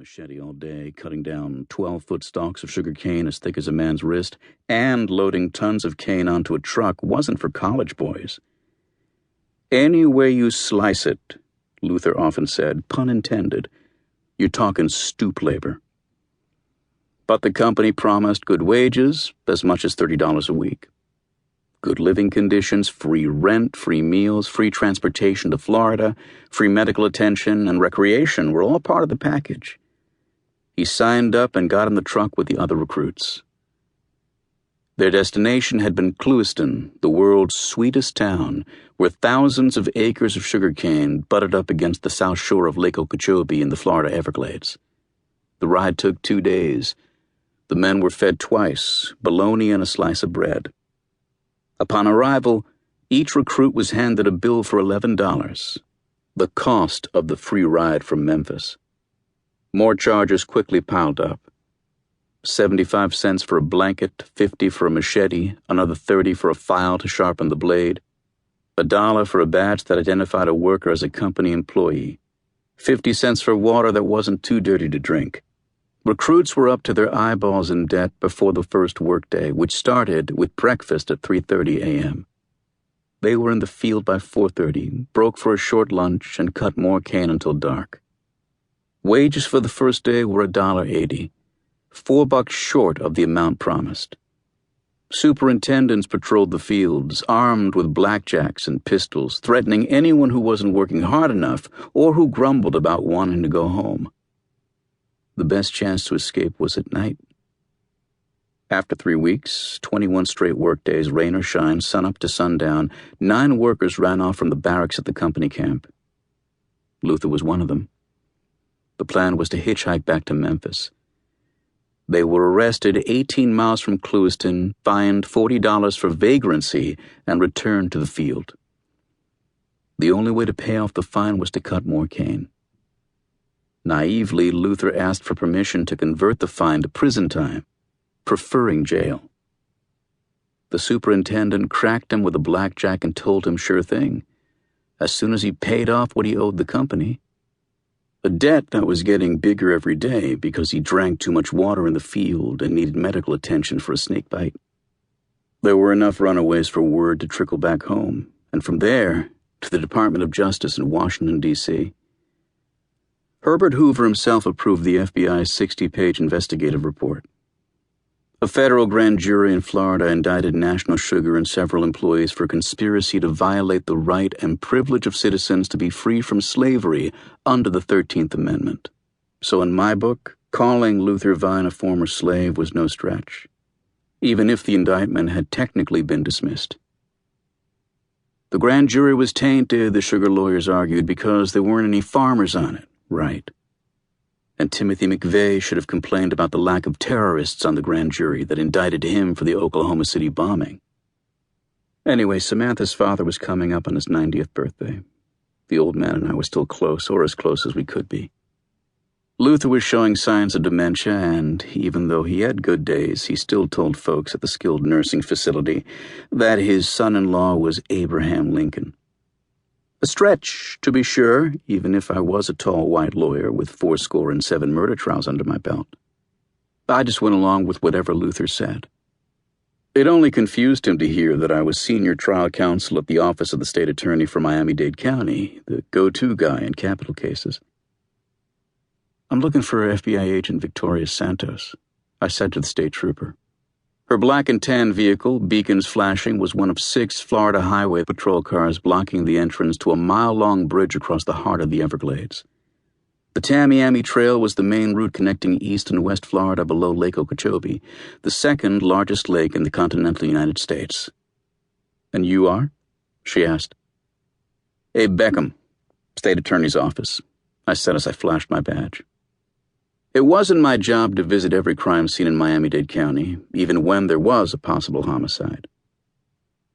machete all day, cutting down 12-foot stalks of sugar cane as thick as a man's wrist, and loading tons of cane onto a truck wasn't for college boys. Any way you slice it, Luther often said, pun intended, you're talking stoop labor. But the company promised good wages, as much as $30 a week. Good living conditions, free rent, free meals, free transportation to Florida, free medical attention, and recreation were all part of the package. He signed up and got in the truck with the other recruits. Their destination had been Clewiston, the world's sweetest town, where thousands of acres of sugarcane butted up against the south shore of Lake Okeechobee in the Florida Everglades. The ride took 2 days. The men were fed twice, bologna and a slice of bread. Upon arrival, each recruit was handed a bill for $11, the cost of the free ride from Memphis. More charges quickly piled up. 75 cents for a blanket, 50 for a machete, another 30 for a file to sharpen the blade, $1 for a badge that identified a worker as a company employee, 50 cents for water that wasn't too dirty to drink. Recruits were up to their eyeballs in debt before the first workday, which started with breakfast at 3:30 a.m. They were in the field by 4:30, broke for a short lunch, and cut more cane until dark. Wages for the first day were $1.80, $4 short of the amount promised. Superintendents patrolled the fields, armed with blackjacks and pistols, threatening anyone who wasn't working hard enough or who grumbled about wanting to go home. The best chance to escape was at night. After 3 weeks, 21 straight workdays, rain or shine, sunup to sundown, 9 workers ran off from the barracks at the company camp. Luther was one of them. The plan was to hitchhike back to Memphis. They were arrested 18 miles from Clewiston, fined $40 for vagrancy, and returned to the field. The only way to pay off the fine was to cut more cane. Naively, Luther asked for permission to convert the fine to prison time, preferring jail. The superintendent cracked him with a blackjack and told him sure thing, as soon as he paid off what he owed the company. A debt that was getting bigger every day because he drank too much water in the field and needed medical attention for a snake bite. There were enough runaways for word to trickle back home, and from there to the Department of Justice in Washington, D.C. Herbert Hoover himself approved the FBI's 60-page investigative report. A federal grand jury in Florida indicted National Sugar and several employees for conspiracy to violate the right and privilege of citizens to be free from slavery under the 13th Amendment. So in my book, calling Luther Vine a former slave was no stretch, even if the indictment had technically been dismissed. The grand jury was tainted, the sugar lawyers argued, because there weren't any farmers on it. Right. And Timothy McVeigh should have complained about the lack of terrorists on the grand jury that indicted him for the Oklahoma City bombing. Anyway, Samantha's father was coming up on his 90th birthday. The old man and I were still close, or as close as we could be. Luther was showing signs of dementia, and even though he had good days, he still told folks at the skilled nursing facility that his son-in-law was Abraham Lincoln. A stretch, to be sure, even if I was a tall white lawyer with 77 murder trials under my belt. I just went along with whatever Luther said. It only confused him to hear that I was senior trial counsel at the Office of the State Attorney for Miami-Dade County, the go-to guy in capital cases. "I'm looking for FBI agent Victoria Santos," I said to the state trooper. Her black and tan vehicle, beacons flashing, was one of 6 Florida Highway Patrol cars blocking the entrance to a mile-long bridge across the heart of the Everglades. The Tamiami Trail was the main route connecting East and West Florida below Lake Okeechobee, the second largest lake in the continental United States. "And you are?" she asked. "Abe Beckhams, State Attorney's Office," I said as I flashed my badge. It wasn't my job to visit every crime scene in Miami-Dade County, even when there was a possible homicide.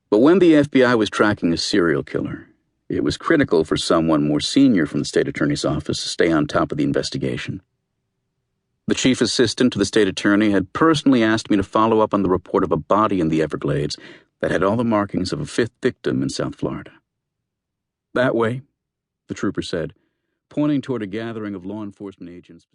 But when the FBI was tracking a serial killer, it was critical for someone more senior from the state attorney's office to stay on top of the investigation. The chief assistant to the state attorney had personally asked me to follow up on the report of a body in the Everglades that had all the markings of a 5th victim in South Florida. "That way," the trooper said, pointing toward a gathering of law enforcement agents.